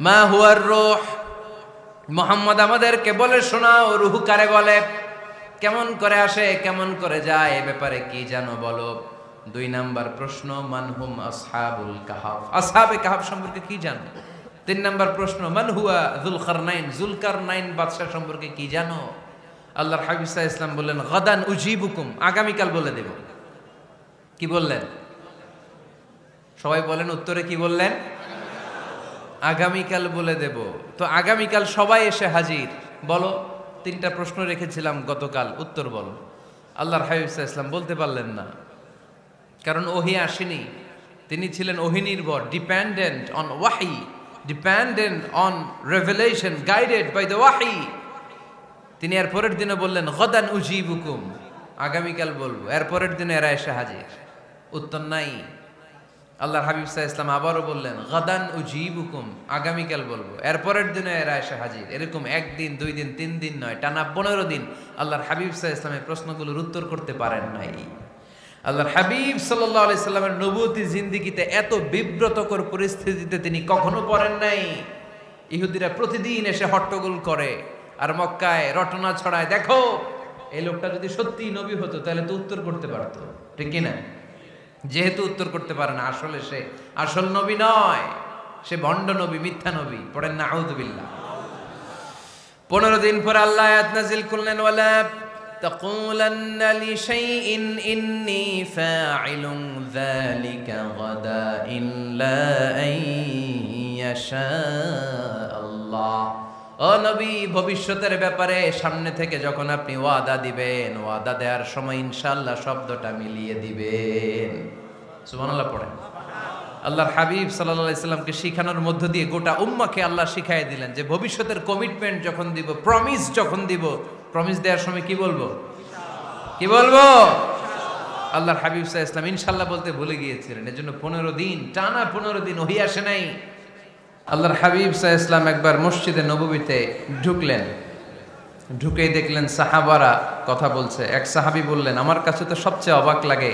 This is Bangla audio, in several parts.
মা হুয়ার রূহ, মুহাম্মদ আমাদেরকে বলে শোনাও রূহ কারে বলে, কেমন করে আসে, কেমন করে যায়, এ ব্যাপারে কি জানো বলো। 2 নাম্বার প্রশ্ন, মানহুম আসহাবুল কাহাফ, আসহাবে কাহাফ সম্পর্কে কি জানো। 3 নাম্বার প্রশ্ন, মান হুয়া যুলকারনাইন, যুলকারনাইন বাদশা সম্পর্কে কি জানো। আল্লাহর হাবিব সাল্লাল্লাহু আলাইহি ওয়াসাল্লাম বললেন গাদান উজিবুকুম, আগামীকাল বলে দেব। কি বললেন? সবাই বলেন উত্তরে কি বললেন? আগামীকাল বলে দেব। তো আগামীকাল সবাই এসে হাজির। বলো, 3টা প্রশ্ন রেখেছিলাম গতকাল, উত্তর বলো। আল্লাহর হাবিব সাল্লাল্লাহু আলাইহি ওয়াসাল্লাম বলতে পারলেন না, কারণ ওহী আসেনি। তিনি ছিলেন ওহী নির্ভর, ডিপেন্ডেন্ট অন ওয়াহি, dependent on revelation, guided by the ওয়াহি। তিনি এর পরের দিনে বললেন গাদান উজিবুকুম, আগামীকাল বলবো। এর পরের দিনে এরা এসে হাজির, উত্তর নাই। আল্লাহর হাবিব সাল্লাল্লাহু আলাইহি ওয়াসাল্লাম আবারও বললেন গাদান উজিবুকুম, আগামীকাল বলবো। এর পরের দিনে এরা এসে হাজির। এরকম 1 দিন 2 দিন 3 দিন নয়, টানা 15 দিন আল্লাহর হাবিব সাল্লাল্লাহু আলাইহি ওয়াসাল্লামের প্রশ্নগুলোর উত্তর করতে পারেন নাই। আল্লাহর হাবিব সাল্লাল্লাহু আলাইহি সাল্লামের নবুয়তি জিন্দেগিতে এত বিব্রতকর পরিস্থিতিতে তিনি কখনো পড়েন নাই। ইহুদিরা প্রতিদিন এসে হট্টগোল করে আর মক্কায় রটনা ছড়ায়, দেখো এই লোকটা যদি সত্যিই নবী হতো তাহলে তো উত্তর করতে পারতো, ঠিক কি না? যেহেতু উত্তর করতে পারে না, আসলে সে আসল নবী নয়, সে ভণ্ড নবী, মিথ্যা নবী। পড়েন না আউযুবিল্লাহ। 15 দিন পর আল্লাহ আয়াত নাযিল করলেন, ওয়ালা তাকুলান্না লিশাইইন ইন্নী ফাইলুন যালিকা গাদা ইল্লা আইয়াশা আল্লাহ। ও নবী, ভবিষ্যতের ব্যাপারে সামনে থেকে যখন আপনি ওয়াদা দিবেন, ওয়াদা দেওয়ার সময় ইনশাআল্লাহ শব্দটা মিলিয়ে দিবেন। সুবহানাল্লাহ পড়েন। আল্লাহর হাবিব সাল্লাল্লাহু আলাইহি সাল্লামকে শিখানোর মধ্য দিয়ে গোটা উম্মাহকে আল্লাহ শিখাইয়ে দিলেন যে ভবিষ্যতের কমিটমেন্ট যখন দিব, প্রমিস যখন দিব, প্রমিস দেওয়ার সময় কি বলবো? কি বলবো? আল্লাহর হাবিব সাল্লাল্লাহু আলাইহি সাল্লাম ইনশাআল্লাহ বলতে ভুলে গিয়েছিলেন। এজন্য 15 দিন, টানা 15 দিন ওহী আসে নাই। আল্লাহর হাবিব সাল্লাল্লাহু আলাইহি সাল্লাম একবার মসজিদে নববীতে ঢুকলেন, ঢুকেই দেখলেন সাহাবারা কথা বলছে। এক সাহাবী বললেন, আমার কাছে তো সবচেয়ে অবাক লাগে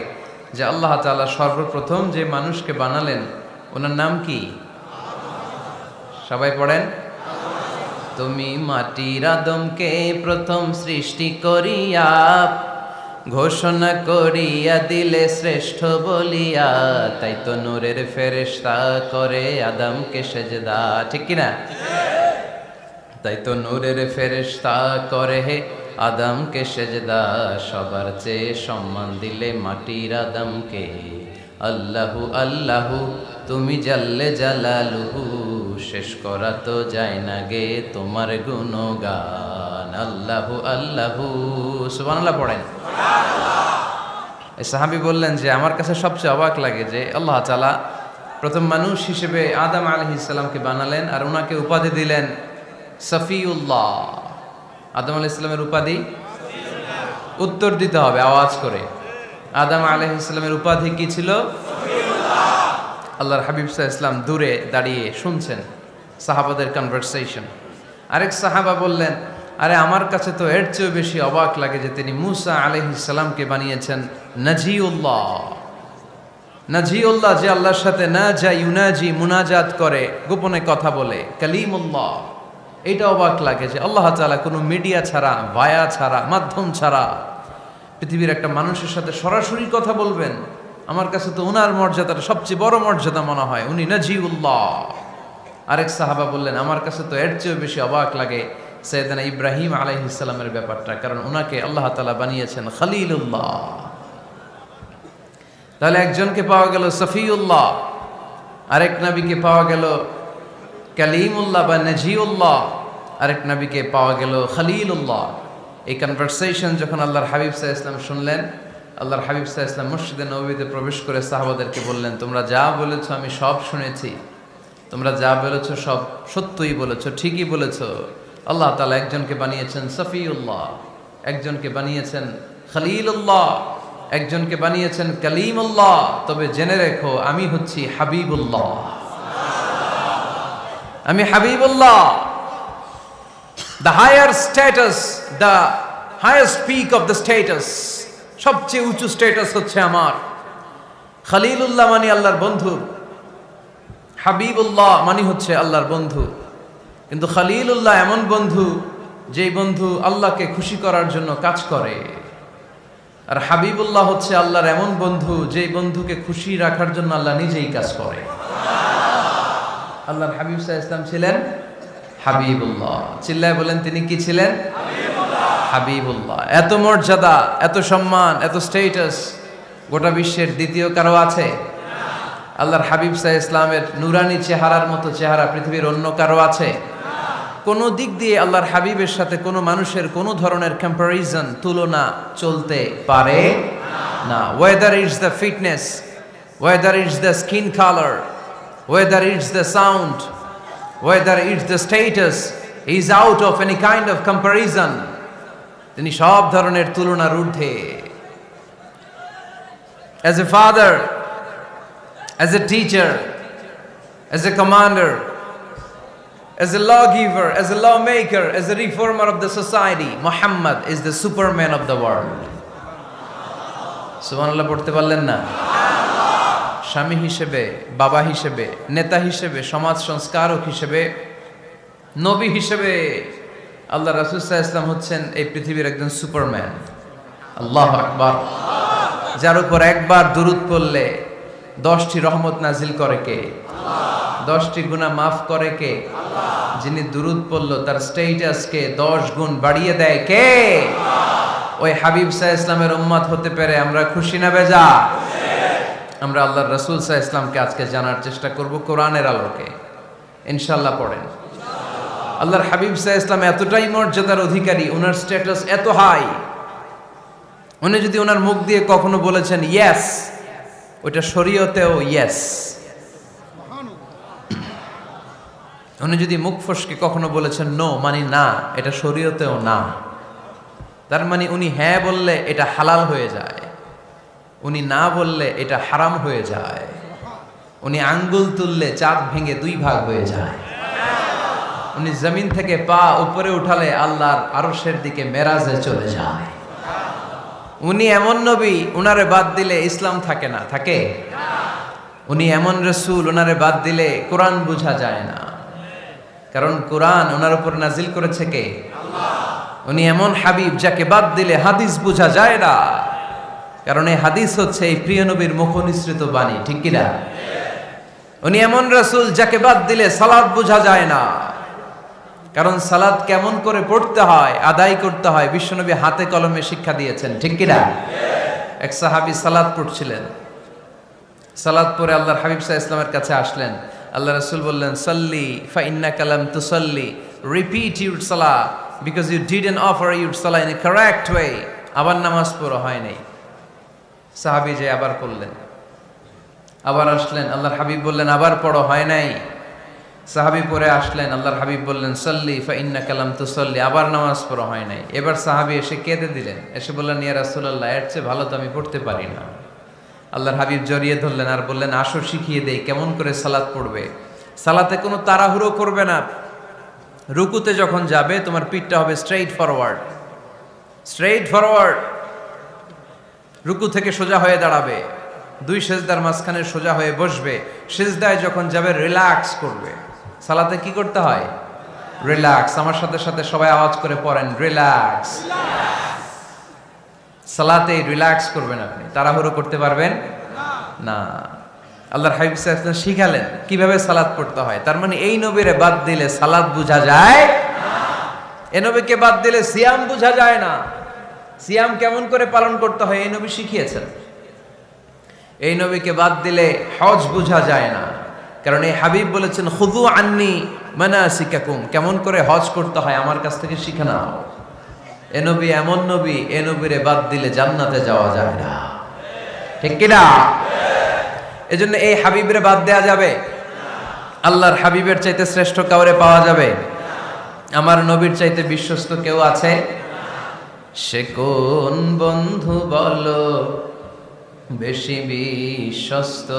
যে আল্লাহ তাআলা সর্বপ্রথম যে মানুষকে বানালেন ওনার নাম কি? সবাই পড়েন। তুমি মাটির আদমকে প্রথম সৃষ্টি করিয়া ঘোষণা করিয়া দিলে শ্রেষ্ঠ বলিয়া, তাই তো নূরের ফেরেশতা করে আদমকে সেজদা, ঠিক কিনা? তাই তো নূরের ফেরেশতা করে হে আদমকে সেজদা, সবার চেয়ে সম্মান দিলে মাটির আদমকে। আল্লাহু আল্লাহু তুমি জাল্লে জালালুহু, শেষ করা তো যায় না গে তোমার গুণগান। আল্লাহু আল্লাহু, সুবহানাল্লাহ পড়েন। এই সাহাবী বললেন যে আমার কাছে সবচেয়ে অবাক লাগে যে আল্লাহ তাআলা প্রথম মানুষ হিসেবে আদম আলাইহিস সালামকে বানালেন আর ওনাকে উপাধি দিলেন সফিউল্লাহ। আদম আলাইহিস সালামের উপাধি উত্তর দিতে হবে আওয়াজ করে। আদম আলাইহিস সালামের উপাধি কি ছিল? আল্লাহর হাবিব সাল্লাল্লাহু আলাইহি ওয়াসাল্লাম দূরে দাঁড়িয়ে শুনছেন সাহাবাদের কনভারসেশন। আরেক সাহাবা বললেন, আরে আমার কাছে তো এর চেয়েও বেশি অবাক লাগে যে তিনি মূসা আলাইহিস সালামকে বানিয়েছেন নাজিউল্লাহ। নাজিউল্লাহ, যে আল্লাহর সাথে না যা ইউনাজি, মুনাজাত করে, গোপনে কথা বলে, কালিমুল্লাহ। এইটা অবাক লাগে যে আল্লাহ তাআলা কোনো মিডিয়া ছাড়া, ভায়া ছাড়া, মাধ্যম ছাড়া পৃথিবীর একটা মানুষের সাথে সরাসরি কথা বলবেন। আমার কাছে তো ওনার মর্যাদাটা সবচেয়ে বড় মর্যাদা মনে হয়, উনি নাজিউল্লাহ। আরেক সাহাবা বললেন, আমার কাছে তো এর চেয়েও বেশি অবাক লাগে সাইয়েদনা ইব্রাহিম আলাইহিস সালামের ব্যাপারটা, কারণ ওনাকে আল্লাহ তাআলা বানিয়েছেন খলিলুল্লাহ। তাহলে একজনকে পাওয়া গেল সফিউল্লাহ, আরেক নবীকে পাওয়া গেল কালিমুল্লাহ বা নাজিউল্লাহ, আরেক নবীকে পাওয়া গেল খলিলুল্লাহ। এই কনভারসেশন যখন আল্লাহর হাবিব সাল্লাল্লাহু আলাইহি ওয়াসাল্লাম শুনলেন, আল্লাহর হাবিব সাল্লাল্লাহু আলাইহি ওয়াসাল্লাম মসজিদে নববীতে প্রবেশ করে সাহাবাদেরকে বললেন, তোমরা যা বলেছো আমি সব শুনেছি, তোমরা যা বলেছো সব সত্যই বলেছো, ঠিকই বলেছো। আল্লাহ তাআলা একজনকে বানিয়েছেন সফিউল্লাহ, একজনকে বানিয়েছেন খলিলুল্লাহ, একজনকে বানিয়েছেন কালিমুল্লাহ। তবে জেনে রেখো আমি হচ্ছি হাবিবুল্লাহ, আমি Habibullah. The higher status, the highest peak of the status, সবচেয়ে উঁচু স্ট্যাটাস হচ্ছে আমার। খলিলুল্লাহ মানে আল্লাহর বন্ধু, হাবিবুল্লাহ মানে হচ্ছে আল্লাহর বন্ধু, কিন্তু খলিলুল্লাহ এমন বন্ধু যেই বন্ধু আল্লাহকে খুশি করার জন্য কাজ করে। আর হাবিবুল্লাহ হচ্ছে আল্লাহর এমন বন্ধু যেই বন্ধুকে খুশি রাখার জন্য আল্লাহ নিজেই কাজ করে। আল্লাহর হাবিব সাল্লাল্লাহু আলাইহি ওয়াসাল্লাম ছিলেন হাবিবুল্লাহ। চিল্লায় বলেন তিনি কি ছিলেন? হাবিবুল্লাহ। এত মর্যাদা, এত সম্মান, এত স্ট্যাটাস গোটা বিশ্বের দ্বিতীয় কারো আছে? আল্লাহর হাবিব সাল্লাল্লাহু আলাইহি ওয়াসাল্লামের নুরানি চেহারার মতো চেহারা পৃথিবীর অন্য কারো আছে? কোনো দিক দিয়ে আল্লাহর হাবিবের সাথে কোনো মানুষের কোনো ধরনের কম্প্যারিজন, তুলনা চলতে পারে না। Whether it's the fitness, whether it's the skin colour, whether it's the sound, whether it's the status, is out of any kind of comparison. তিনি সব ধরনের তুলনার ঊর্ধ্বে। As a father, as a teacher, as a commander, as a lawgiver, as a lawmaker, as a reformer of the society, Muhammad is the superman of the world. সুবহানাল্লাহ পড়তে পারলেন না? স্বামী হিসেবে, বাবা হিসেবে, নেতা হিসেবে, সমাজ সংস্কারক হিসেবে, নবী হিসেবে আল্লাহ রাসূল সাল্লাল্লাহু আলাইহি ওয়াসাল্লাম হচ্ছেন এই পৃথিবীর একজন সুপারম্যান। আল্লাহু আকবার। যার উপর একবার দুরূদ পড়লে 10টি রহমত নাজিল করে কে? 10টি গুনাহ মাফ করে কে? যিনি দুরূদ পড়ল তার স্ট্যাটাসকে 10 গুণ বাড়িয়ে দেয় কে? ওই হাবিব সাল্লাল্লাহু আলাইহি ওয়াসাল্লামের উম্মত হতে পেরে আমরা খুশি না বেজা? আমরা আল্লাহর রাসূল সাল্লাল্লাহু আলাইহি ওয়াসাল্লামকে আজকে জানার চেষ্টা করব কোরআনের আলোকে। ইনশাআল্লাহ পড়েন। আল্লাহর হাবিব সাল্লাল্লাহু আলাইহি ওয়াসাল্লাম এতটাই মর্যাদার অধিকারী, ওনার স্ট্যাটাস এত হাই, উনি যদি ওনার মুখ দিয়ে কখনো বলেছেন ইয়েস, ওইটা শরীয়তেও ইয়েস। উনি যদি মুখ ফসকে কখনো বলেছেন নো, মানে না, এটা শরীয়তেও না। তার মানে উনি হ্যাঁ বললে এটা হালাল হয়ে যায়, উনি না বললে এটা হারাম হয়ে যায়। উনি আঙ্গুল তুললে চাঁদ ভেঙে 2 ভাগ হয়ে যায়। উনি জমিন থেকে পা উপরে উঠালে আল্লাহর আরশের দিকে মেরাজে চলে যায়। উনি এমন নবী, উনারে বাদ দিলে ইসলাম থাকে না, থাকে? উনি এমন রাসূল, উনারে বাদ দিলে কোরআন বোঝা যায় না, কারণ কোরআন ওনার উপর নাজিল করেছে কে? আল্লাহ। উনি এমন হাবিব যাকে বাদ দিলে হাদিস বোঝা যায় না, কারণ এই হাদিস হচ্ছে এই প্রিয় নবীর মুখনিসৃত বাণী, ঠিক কি না? উনি এমন রাসূল যাকে বাদ দিলে সালাত বোঝা যায় না, কারণ সালাত কেমন করে পড়তে হয়, আদায় করতে হয় বিশ্বনবী হাতে কলমে শিক্ষা দিয়েছেন, ঠিক কি না? এক সাহাবী সালাত পড়ছিলেন, সালাত পড়ে আল্লাহর হাবিব সাল্লাল্লাহু আলাইহি ওয়াসাল্লামের কাছে আসলেন। আল্লাহ রাসূল বললেন, সাল্লি ফা ইন্নাকা লাম তুসাল্লি, রিপিট ইউর সালাহ because you didn't offer your সালাহ ইন এ কারেক্ট ওয়ে। আবার নামাজ পড়া হয় নাই। সাহাবী যে আবার পড়লেন, আবার আসলেন, আল্লাহর হাবিব বললেন আবার পড়ো, হয় নাই। সাহাবী পরে আসলেন, আল্লাহর হাবিব বললেন সাল্লি ফা ইন্নাকা লাম তুসাল্লি, আবার নামাজ পড়া হয় নাই। এবার সাহাবী এসে কেঁদে দিলেন, এসে বললেন ইয়া রাসূলুল্লাহ, এর চেয়ে ভালো তো আমি পড়তে পারি না। আল্লাহর হাবিব জড়িয়ে ধরলেন আর বললেন আসো শিখিয়ে দেই কেমন করে সালাত পড়বে। সালাতে কোনো তাড়াহুড়ো করবে না। রুকুতে যখন যাবে তোমার পিঠটা হবে স্ট্রেইট ফরওয়ার্ড, স্ট্রেইট ফরওয়ার্ড। রুকু থেকে সোজা হয়ে দাঁড়াবে, 2 সেজদার মাঝখানে সোজা হয়ে বসবে। সেজদায় যখন যাবে রিল্যাক্স করবে। সালাতে কি করতে হয়? রিল্যাক্স। আমার সাথে সাথে সবাই আওয়াজ করে পড়েন রিল্যাক্স। সালাতে রিল্যাক্স করবেন আপনি, তাড়াহুড়ো করতে পারবেন না। আল্লাহর হাবিব সাল্লাল্লাহু আলাইহি ওয়াসাল্লাম শিখালেন কিভাবে সালাত পড়তে হয়। তার মানে এই নবীরে বাদ দিলে সালাত বোঝা যায় না, এই নবীকে বাদ দিলে সিয়াম বোঝা যায় না। সিয়াম কেমন করে পালন করতে হয় এই নবী শিখিয়েছেন। এই নবীকে বাদ দিলে হজ বোঝা যায় না, কারণ এই হাবিব বলেছেন খুযু আন্নী মানাসিকাকুম, কেমন করে হজ করতে হয় আমার কাছ থেকে শিখে নাও। এ নবী এমন নবী, এ নবীরে বাদ দিলে জান্নাতে যাওয়া যায় না, ঠিক কি না? এজন্য এই হাবিবের বাদ দেয়া যাবে? আল্লাহর হাবিবের চাইতে শ্রেষ্ঠ কাউরে পাওয়া যাবে? আমার নবীর চাইতে বিশ্বস্ত কেউ আছে? সে কোন বন্ধু বলো বেশি বিশ্বস্ত,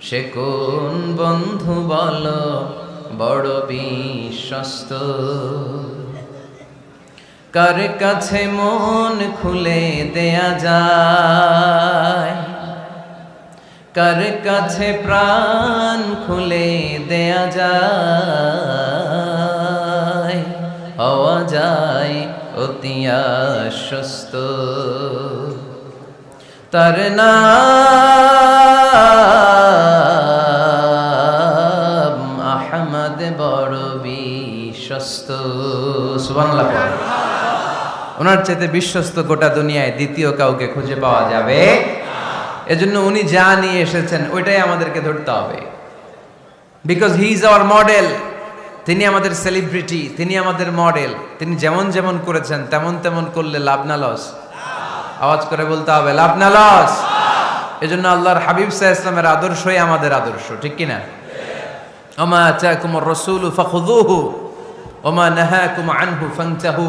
সে কোন বন্ধু বলো বড় বিশ্বস্ত, কার কাছে মন খুলে দেয়া যায়, কার কাছে প্রাণ খুলে দেয়া যায়, হওয়া যায় অতি আশ্বস্ত। তার নাম আহমদ বড় বিশ্বস্ত। সুবহানাল্লাহ। ওনার চাইতে বিশ্বস্ত গোটা দুনিয়ায় দ্বিতীয় কাউকে খুঁজে পাওয়া যাবে। এজন্য উনি যা নিয়ে এসেছেন ওইটাই আমাদেরকে ধরতে হবে, because he is our model. তিনি আমাদের সেলিব্রিটি, তিনি আমাদের মডেল। তিনি যেমন যেমন করেছেন তেমন তেমন করলে লাভ না লস? আওয়াজ করে বলতে হবে, লাভ না লস? এজন্য আল্লাহর হাবিব সাল্লাল্লাহু আলাইহি ওয়াসাল্লামের আদর্শই আমাদের আদর্শ, ঠিক কি না? ওমা আতাকুমুর রাসূলু ফাখুযুহু ওমা নাহাকুম আনহু ফান্তাহু।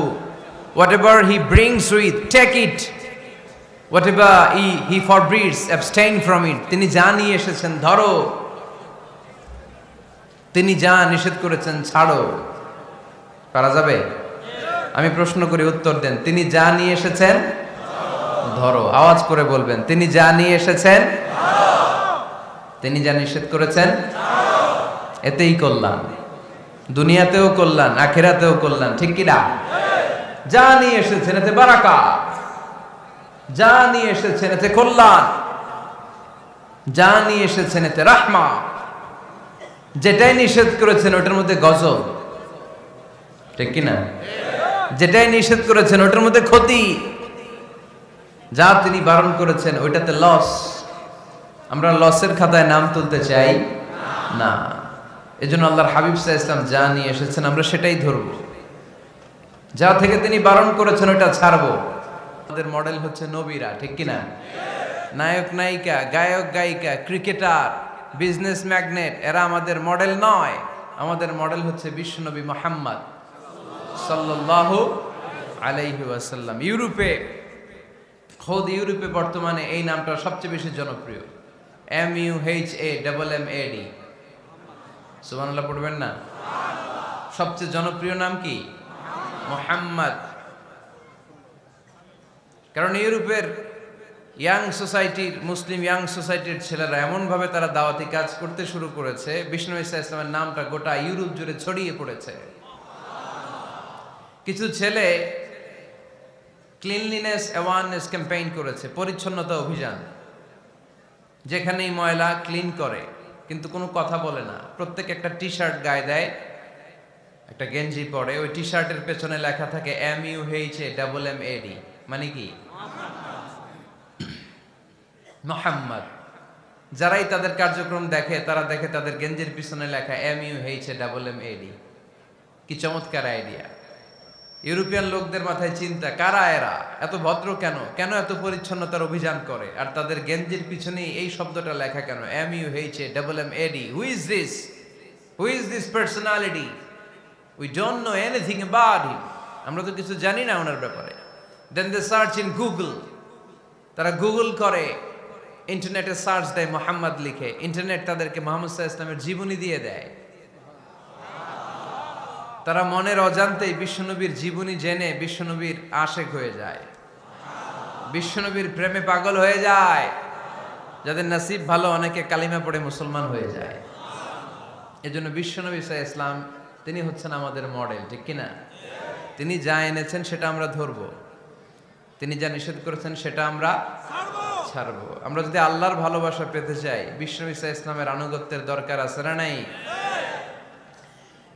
Whatever he brings with, take it. Whatever he forbids, abstain from it. তিনি যা নিয়ে এসেছেন ধরো, তিনি যা নিষেধ করেছেন ছাড়ো। পারা যাবে? আমি প্রশ্ন করি, উত্তর দেন। তিনি যা নিয়ে এসেছেন ধরো। আওয়াজ করে বলবেন, তিনি যা নিয়ে এসেছেন ধরো, তিনি যা নিষেধ করেছেন ছাড়ো। এতেই কল্যাণ, দুনিয়াতেও কল্যাণ, আখিরাতেও কল্যাণ, ঠিক কি না? যা নিয়ে এসেছেন এতে বারাকাত, যা নিয়ে এসেছেন এতে কল্যাণ, যা নিয়ে এসেছেন এতে রাহমা। যেটাই নিষেধ করেছেন ওটার মধ্যে গজব, ঠিক কি না? যেটাই নিষেধ করেছেন ওটার মধ্যে ক্ষতি, যা তিনি বারণ করেছেন ওইটাতে লস। আমরা লসের খাতায় নাম তুলতে চাই না। এজন্য আল্লাহর হাবিব সাল্লাল্লাহু আলাইহি ওয়াসাল্লাম যা নিয়ে এসেছেন আমরা সেটাই ধরব, যা থেকে তিনি বারণ করেছেন ওটা ছাড়বো। আমাদের মডেল হচ্ছে নবীরা, ঠিক কিনা? নায়ক নায়িকা, গায়ক গায়িকা, ক্রিকেটার, বিজনেস ম্যাগনেট, এরা আমাদের মডেল নয়। আমাদের মডেল হচ্ছে বিশ্বনবী মুহাম্মদ সাল্লাল্লাহু আলাইহি ওয়াসাল্লাম। ইউরোপে, খোদ ইউরোপে বর্তমানে এই নামটা সবচেয়ে বেশি জনপ্রিয়, MUHAMMAD। সুবহানাল্লাহ পড়বেন না? সবচেয়ে জনপ্রিয় নাম কি? মুহাম্মদ। কারণ ইউরোপের ইয়াং সোসাইটির, মুসলিম ইয়াং সোসাইটির ছেলেরা এমনভাবে তারা দাওয়াতি কাজ করতে শুরু করেছে, বিষ্ণু ঈসা ইসলামের নামটা গোটা ইউরোপ জুড়ে ছড়িয়ে পড়েছে। কিছু ছেলে ক্লিনলিনেস অ্যাওয়ারনেস ক্যাম্পেইন করেছে, পরিচ্ছন্নতা অভিযান। যেখানেই ময়লা ক্লিন করে, কিন্তু কোনো কথা বলে না। প্রত্যেক একটা টি শার্ট গায়ে দেয়, একটা গেঞ্জি পরে, ওই টি শার্টের পেছনে লেখা থাকে MUHAMMAD, মানে কি? মুহাম্মদ। যারাই তাদের কার্যক্রম দেখে তারা দেখে তাদের গেঞ্জির পিছনে লেখা MUHAMMAD। কি চমৎকার আইডিয়া! ইউরোপিয়ান লোকদের মাথায় চিন্তা, কারা এরা, এত ভদ্র কেন, কেন এত পরিচ্ছন্নতার অভিযান করে, আর তাদের গেঞ্জির পিছনেই এই শব্দটা লেখা কেন, MUHAMMAD? Who is this? Who is this personality? We don't know anything about him. আমরা তো কিছু জানি না ওনার ব্যাপারে। Then they search in Google. তারা গুগল করে, ইন্টারনেটে সার্চ দেয়, মুহাম্মদ লিখে, ইন্টারনেট তাদেরকে মুহাম্মদ সাল্লাল্লাহু আলাইহি ওয়াসাল্লামের জীবনী দিয়ে দেয়। তারা মনের অজান্তেই বিশ্বনবীর জীবনী জেনে বিশ্বনবীর আশেক হয়ে যায়, বিশ্বনবীর প্রেমে পাগল হয়ে যায়। যাদের নসিব ভালো, অনেকে কালিমা পড়ে মুসলমান হয়ে যায়। এজন্য বিশ্বনবী সাল্লাল্লাহু আলাইহি ওয়াসাল্লাম তিনি হচ্ছেন আমাদের মডেল, ঠিক কিনা? তিনি যা এনেছেন সেটা আমরা ধরবো, তিনি যা নিষেধ করেছেন সেটা আমরা ছাড়বো। আমরা যদি আল্লাহর ভালোবাসা পেতে চাই, বিশ্বনবী সাল্লাল্লাহু আলাইহি ওয়াসাল্লামের আনুগত্যের দরকার আছে না নাই?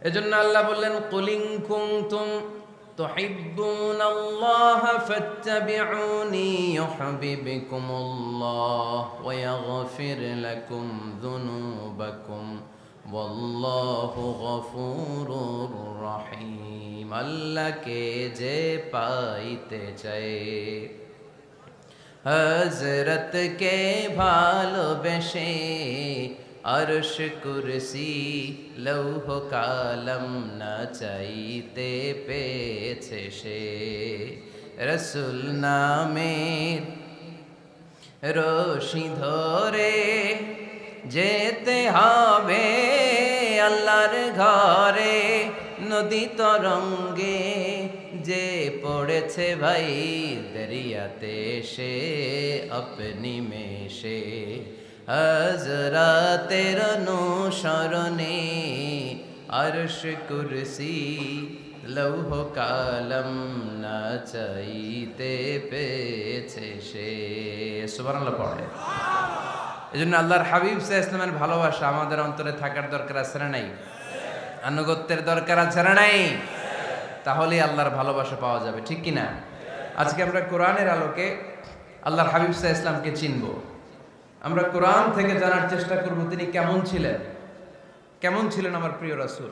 এজন্য আল্লাহ বললেন, কুল ইন কুনতুম তুহিব্বুনাল্লাহা ফাত্তাবিউনি ইউহিব্বুকুমুল্লাহ ওয়া ইয়াগফির লাকুম যুনুবাকুম ওয়াল্লাহু গফুরুর রহিম। আল্লাহকে যে পাইতে চায়, হযরতকে ভালোবেসে, আরশ কুরসি লৌহ কালম না চাইতে পেয়েছে সে। রসুল নামের রশি ধরে যেতে হবে আল্লাহর ঘরে। নদী তরঙ্গে যে পড়েছে ভাই দরিয়াতে, সে আপনি মেশে হযরতের অনুসরণে আরশ কুরসি লৌহ কালম না চাইতে পেয়েছে সে। সুবহানাল্লাহ পড়ে। এজন্য আল্লাহর হাবিব সাল্লাল্লাহু আলাইহি ওয়াসাল্লামের ভালোবাসা আমাদের অন্তরে থাকার দরকার আছে না নাই? আনুগত্যের দরকার আছে না নাই? তাহলে আল্লাহর ভালোবাসা পাওয়া যাবে, ঠিক কি না? আজকে আমরা কোরআনের আলোকে আল্লাহর হাবিব সাল্লাল্লাহু আলাইহি ওয়াসাল্লামকে চিনব। আমরা কোরআন থেকে জানার চেষ্টা করব তিনি কেমন ছিলেন। কেমন ছিলেন আমার প্রিয় রাসূল?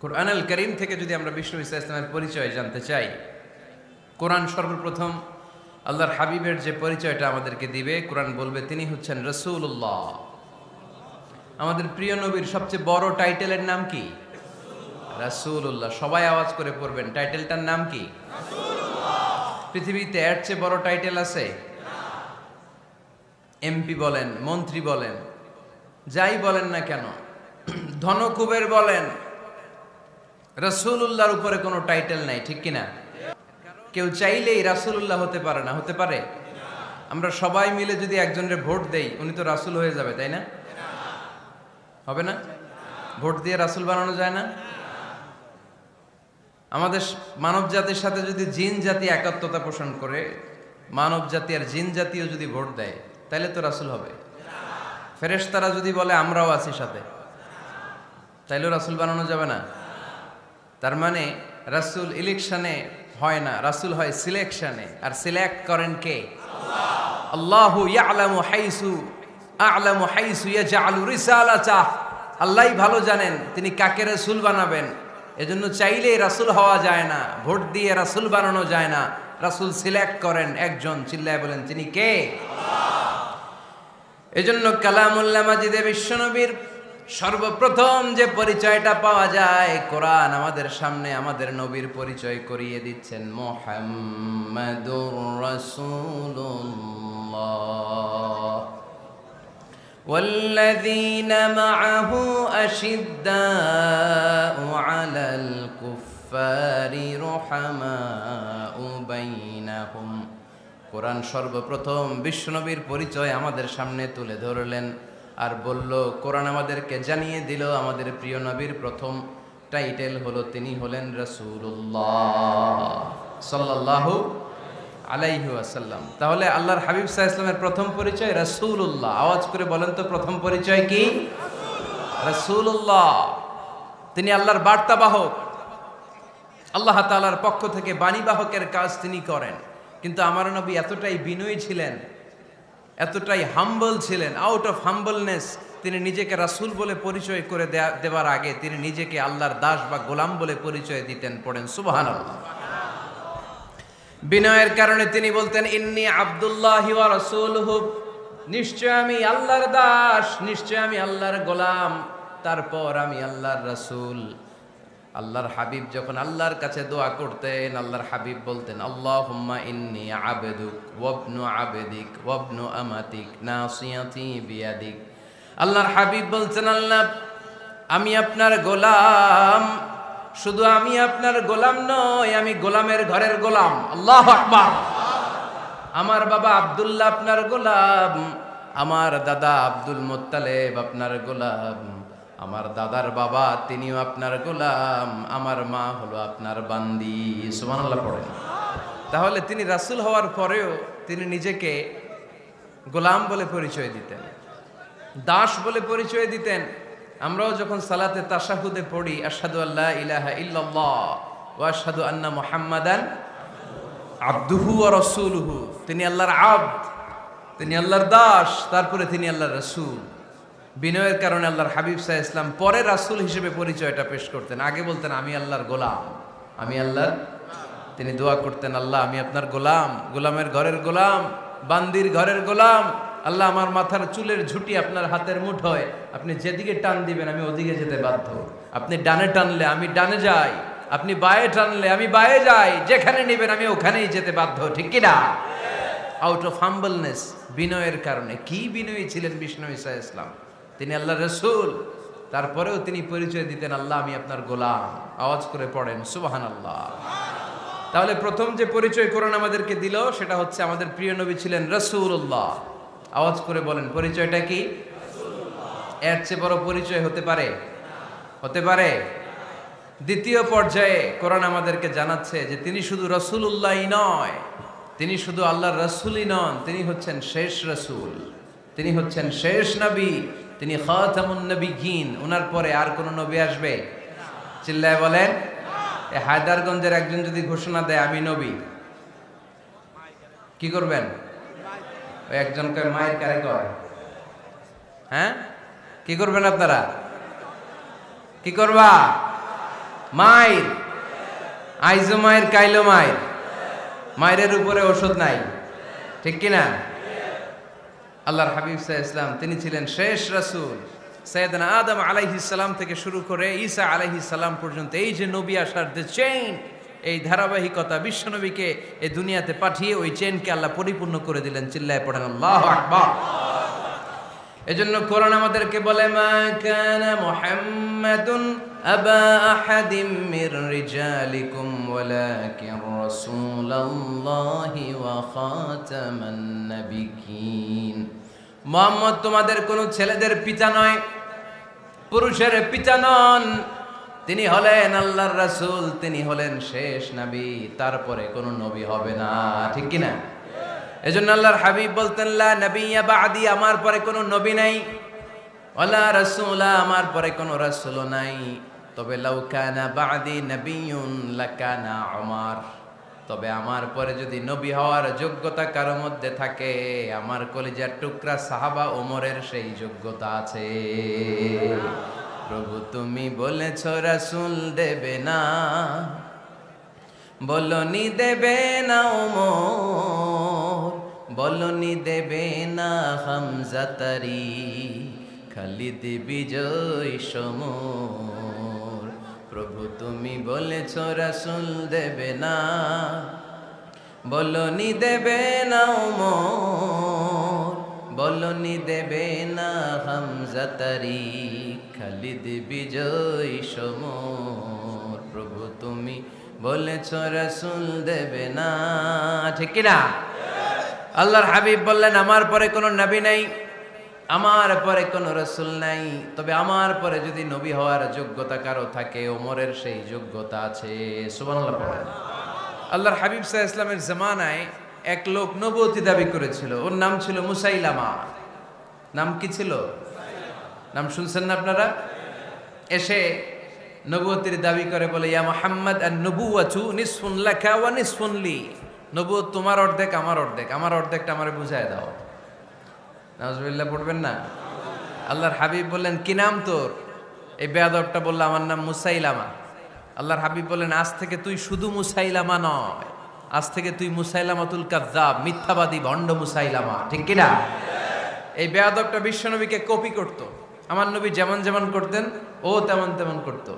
কোরআনুল কারীম থেকে যদি আমরা বিষ্ণু ঈসা ইসলামের পরিচয় জানতে চাই, কোরআন সর্বপ্রথম আল্লাহর হাবিবের যে পরিচয়টা আমাদেরকে দিবে, কোরআন বলবে তিনি হচ্ছেন রাসূলুল্লাহ। আমাদের প্রিয় নবীর সবচেয়ে বড় টাইটেলের নাম কি? রাসূলুল্লাহ। সবাই আওয়াজ করে পড়বেন, টাইটেলটার নাম কি? রাসূলুল্লাহ। পৃথিবীতে এর চেয়ে বড় টাইটেল আছে? এমপি বলেন, মন্ত্রী বলেন, যাই বলেন না কেন, ধনকুবের বলেন, রাসূলুল্লাহর উপরে কোনো টাইটেল নাই, ঠিক কিনা? কেউ চাইলেই রাসূলুল্লাহ হতে পারে না, হতে পারে? আমরা সবাই মিলে যদি একজনের ভোট দেই, উনি তো রাসূল হয়ে যাবে, তাই না? হবে না? ভোট দিয়ে রাসূল বানানো যায় না? আমাদের মানব জাতির সাথে যদি জিন জাতি একাত্মতা পোষণ করে, মানব জাতি আর জিন জাতিও যদি ভোট দেয়, তাহলে তো রাসূল হবে। ফেরেশতারা যদি বলে আমরাও আছি সাথে, তাইলেও রাসূল বানানো যাবে না। তার মানে রাসূল ইলেকশনে হয় না, রাসূল হয় সিলেকশনে। আর সিলেক্ট করেন কে? আল্লাহ। আল্লাহু ইয়ালামু হাইসু আ'লামু হাইসু ইয়াজআলু রিসালাতাহ। আল্লাহই ভালো জানেন তিনি কাকে রাসূল বানাবেন। এজন্য চাইলেই রাসূল হওয়া যায় না, ভোট দিয়ে রাসূল বানানো যায় না। রাসূল সিলেক্ট করেন একজন, চিল্লায় বলেন তিনি কে? আল্লাহ। এজন্য কালামুল্লাহ মাজিদে বিশ্বনবীর সর্বপ্রথম যে পরিচয়টা পাওয়া যায়, কোরআন আমাদের সামনে আমাদের নবীর পরিচয় করিয়ে দিচ্ছেন, মুহাম্মাদুর রাসূলুল্লাহ ওয়াল্লাযীনা মা'আহু আশিদ্দাউ আলাল কুফফারি রুহামাউ বাইনাহুম। কোরআন সর্বপ্রথম বিশ্বনবীর পরিচয় আমাদের সামনে তুলে ধরলেন আর বলল, কোরআন আমাদেরকে জানিয়ে দিল আমাদের প্রিয় নবীর প্রথম টাইটেল হলো তিনি হলেন রাসূলুল্লাহ সাল্লাল্লাহু আলাইহি ওয়াসাল্লাম। তাহলে আল্লাহর হাবিব সাল্লাল্লাহু আলাইহি ওয়াসাল্লামের প্রথম পরিচয় রাসূলুল্লাহ। আওয়াজ করে বলেন তো প্রথম পরিচয় কি? রাসূলুল্লাহ। তিনি আল্লাহর বার্তাবাহক, আল্লাহ তাআলার পক্ষ থেকে বাণীবাহকের কাজ তিনি করেন। কিন্তু আমার নবী এতটাই বিনয়ী ছিলেন, এতটাই হাম্বল ছিলেন, আউট অফ হাম্বলনেস তিনি নিজেকে রাসূল বলে পরিচয় করে দেওয়ার আগে তিনি নিজেকে আল্লাহর দাস বা গোলাম বলে পরিচয় দিতেন। পড়েন সুবহানাল্লাহ। বিনয়ের কারণে তিনি বলতেন, ইন্নী আব্দুল্লাহি ওয়া রাসূলুহু, নিশ্চয় আমি আল্লাহর দাস, নিশ্চয় আমি আল্লাহর গোলাম, তারপর আমি আল্লাহর রাসূল। আল্লাহর হাবিব যখন আল্লাহর কাছে দোয়া করতেন, আল্লাহর হাবিব বলতেন, আল্লাহুম্মা ইন্নী আবদুক ওয়া ইবনু আবদিক ওয়া ইবনু আমাতিক নাসিয়াতি বিয়াদিক। আল্লাহর হাবিব বলছেন, আল্লাহ আমি আপনার গোলাম, শুধু আমি আপনার গোলাম নই, আমি গোলামের ঘরের গোলাম। আল্লাহু আকবার। আমার বাবা আব্দুল্লাহ আপনার গোলাম, আমার দাদা আব্দুল মুত্তালিব আপনার গোলাম, আমার দাদার বাবা তিনিও আপনার গোলাম, আমার মা হলো আপনার বান্দি। সুবহানাল্লাহ পড়েন। তাহলে তিনি রাসূল হওয়ার পরেও তিনি নিজেকে গোলাম বলে পরিচয় দিতেন, দাস বলে পরিচয় দিতেন। আমরাও যখন সালাতে তাশাহুদে পড়ি, আশহাদু আল্লা ইলাহা ইল্লাল্লাহ ওয়া আশহাদু আন্না মুহাম্মাদান আবদুহু ওয়া রাসূলুহু, তিনি আল্লাহর আবদ, তিনি আল্লাহর দাস, তারপরে তিনি আল্লাহর রাসূল। বিনয়ের কারণে আল্লাহর হাবিব সাল্লাল্লাহু আলাইহি ওয়াসাল্লাম পরে রাসূল হিসেবে পরিচয়টা পেশ করতেন। আগে বলতেন আমি আল্লাহর গোলাম, আমি আল্লাহর। তিনি দোয়া করতেন, আল্লাহ আমি আপনার গোলাম, গোলামের ঘরের গোলাম, বান্দির ঘরের গোলাম। আল্লাহ আমার মাথার চুলের ঝুঁটি আপনার হাতের মুঠোয়, আপনি যেদিকে টান দিবেন আমি ওদিকে যেতে বাধ্য। আপনি ডানে টানলে আমি ডানে যাই, আপনি বায়ে টানলে আমি বায়ে যাই, যেখানে নেবেন আমি ওখানেই যেতে বাধ্য, ঠিক কিনা? আউট অফ হাম্বলনেস, বিনয়ের কারণে। কি বিনয়ী ছিলেন বিষ্ণু ঈসা ইসলাম। তিনি আল্লাহর রাসূল, তারপরেও তিনি পরিচয় দিতেন, আল্লাহ আমি আপনার গোলাম। আওয়াজ করে পড়েন সুবহানাল্লাহ। তাহলে প্রথম যে পরিচয় কোরআন আমাদেরকে দিল সেটা হচ্ছে আমাদের প্রিয় নবী ছিলেন রাসূলুল্লাহ। আওয়াজ করে বলেন পরিচয়টা কি? এর চেয়ে বড় পরিচয় হতে পারে? হতে পারে? দ্বিতীয় পর্যায়ে কোরআন আমাদেরকে জানাচ্ছে যে তিনি শুধু রাসূলুল্লাহই নয়, তিনি শুধু আল্লাহর রাসূলই নন, তিনি হচ্ছেন শেষ রাসূল, তিনি হচ্ছেন শেষ নবী, তিনি খাতামুন নবিয়্যিন। ওনার পরে আর কোন নবী আসবে? চিল্লায় বলেন। এই হায়দারগঞ্জের একজন যদি ঘোষণা দেয় আমি নবী, কি করবেন? ওই একজন কয় মায়ের কারে কয়, হ্যাঁ কি করবেন আপনারা? কি করবা? মায়ের আইজো মায়ের কাইলো মায়ের, মায়ের উপরে ওষুধ নাই, ঠিক কিনা? আল্লাহর হাবিব সাল্লাল্লাহু আলাইহি ওয়াসাল্লাম তিনি ছিলেন শেষ রাসূল। সাইয়েদনা আদম আলাইহিস সালাম থেকে শুরু করে ঈসা আলাইহিস সালাম পর্যন্ত এই যে নবী আসার যে চেইন, এই ধারাবাহিকতা, বিশ্ব নবীকে এই দুনিয়াতে পাঠিয়ে ওই চেইনকে আল্লাহ পরিপূর্ণ করে দিলেন। চিল্লায় পড়েন আল্লাহু আকবার। এজন্য কোরআন আমাদেরকে বলে মা কানা মুহাম্মাদুন আবা আহাদিম মির রিজালিকুম ওয়ালাকিন রাসূলুল্লাহি ওয়া খাতামান নাবিয়্যিন। মুহাম্মদ তোমাদের কোন ছেলেদের পিতা নয়, পুরুষের পিতা নন, তিনি হলেন আল্লাহর রাসূল, তিনি হলেন শেষ নবী, তারপরে কোন নবী হবে না, ঠিক কি না? এজন্য আল্লাহর হাবিব বলতেন লা নবিয়্যা বা'দি, আমার পরে কোনো নবী নাই, ওয়ালা রাসূলা, আমার পরে কোনো রাসূলও নাই। তবে লাউ কানা বা'দি নবিয়্যুন লাকানা উমর, তবে আমার পরে যদি নবী হওয়ার যোগ্যতা কারো মধ্যে থাকে, আমার কলিজার টুকরা সাহাবা ওমরের সেই যোগ্যতা আছে। প্রভু তুমি বলেছো রাসূল দেবে না, বলনি দেবে না ওমর, বলনি দেবে না হামজা তারি, খালিদ বিজয় সমর। প্রভু তুমি বলেছ রাসূল দেবে না, বলনি দেবে না ওমর, বলনি দেবে না হামজা তারি, খালিদ বিজয় সমর। প্রভু তুমি বলেছ রাসূল দেবে না, ঠিক কি না? আল্লাহর হাবিব বললেন আমার পরে কোনো নবী নাই, আমার পরে কোনো রাসূল নাই, তবে আমার পরে যদি নবী হওয়ার যোগ্যতা কারো থাকে, ওমরের সেই যোগ্যতা আছে। সুবহানাল্লাহ পড়েন। আল্লাহর হাবিব সাল্লাল্লাহু আলাইহি ওয়াসাল্লামের জামানায় এক লোক নবুয়তি দাবি করেছিল, ওর নাম ছিল মুসাইলামা। নাম কি ছিল? নাম শুনছেন না আপনারা? এসে নবুয়তির দাবি করে বলে ইয়া মুহাম্মদ আন-নবুওয়াতু নিসফুন লাকা ওয়া নিসফুন লি, নবুয়ত তোমার অর্ধেক আমার অর্ধেক, আমার অর্ধেকটা আমারে বুঝায় দাও। নাউজুবিল্লাহ পড়বেন না? আল্লাহর হাবিব বললেন কি নাম তোর? এই বেয়াদবটা বলল আমার নাম মুসাইলামা। আল্লাহর হাবিব বললেন আজ থেকে তুই শুধু মুসাইলামা নয়, আজ থেকে তুই মুসাইলামাতুল কাযযাব, মিথ্যাবাদী ভণ্ড মুসাইলামা, ঠিক কি না? এই বেয়াদবটা বিশ্বনবীকে কপি করত, আমার নবী যেমন যেমন করতেন ও তেমন তেমন করত।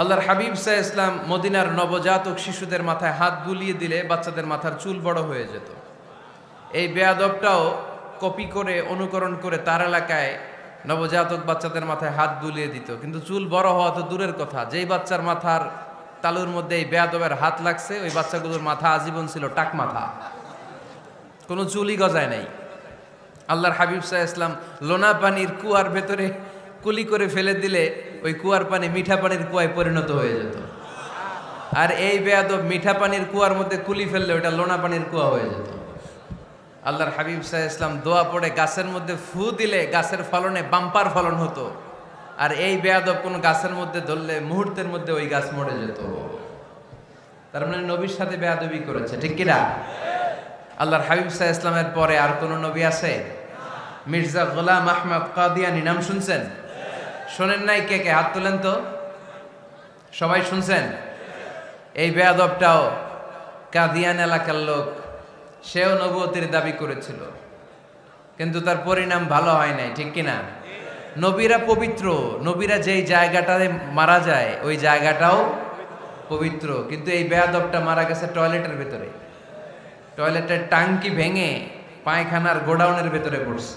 আল্লাহর হাবিব সাল্লাল্লাহু আলাইহি ওয়াসাল্লাম মদিনার নবজাতক শিশুদের মাথায় হাত বুলিয়ে দিলে বাচ্চাদের মাথার চুল বড় হয়ে যেত। এই বেয়াদবটাও কপি করে অনুকরণ করে তার এলাকায় নবজাতক বাচ্চাদের মাথায় হাত বুলিয়ে দিত, কিন্তু চুল বড় হওয়া তো দূরের কথা, যেই বাচ্চার মাথার তালুর মধ্যে এই বেয়াদবের হাত লাগছে ওই বাচ্চাগুলোর মাথা আজীবন ছিল টাক মাথা, কোনো চুলই গজায় নাই। আল্লাহর হাবিব সাল্লাল্লাহু আলাইহি ওয়াসাল্লাম লোনা পানির কুয়ার ভেতরে কুলি করে ফেলে দিলে ওই কুয়ার পানি মিঠা পানির কুয়ায় পরিণত হয়ে যেত। আর এই বেয়াদব মিঠা পানির কুয়ার মধ্যে কুলি ফেললে ওটা লোনা পানির কুয়া হয়ে যেত। আল্লাহর হাবিব সাল্লাল্লাহু আলাইহি ওয়াসাল্লাম দোয়া পড়ে গাছের মধ্যে ফু দিলে গাছের ফলনে বাম্পার ফলন হতো, আর এই বেয়াদব কোন গাছের মধ্যে ধরলে মুহূর্তের মধ্যে ওই গাছ মরে যেত। তার মানে নবীর সাথে বেয়াদবি করেছে, ঠিক কিনা? আল্লাহর হাবিব সাল্লাল্লাহু আলাইহি ওয়াসাল্লামের পরে আর কোন নবী আছে? মির্জা গোলাম আহমদ কাদিয়ানী নাম শুনছেন? শোনেন নাই? কে কে হাত তোলেন তো। সবাই শুনছেন? এই বেয়াদবটাও কাদিয়ান এলাকার লোক, সেও নবুয়তির দাবি করেছিল, কিন্তু তার পরিণাম ভালো হয় নাই, ঠিক কিনা? নবীরা পবিত্র, নবীরা যেই জায়গাটায় মারা যায় ওই জায়গাটাও পবিত্র, কিন্তু এই বেয়াদবটা মারা গেছে টয়লেটের ভেতরে, টয়লেটের টাঙ্কি ভেঙে পায়খানার গোডাউনের ভেতরে পড়ছে,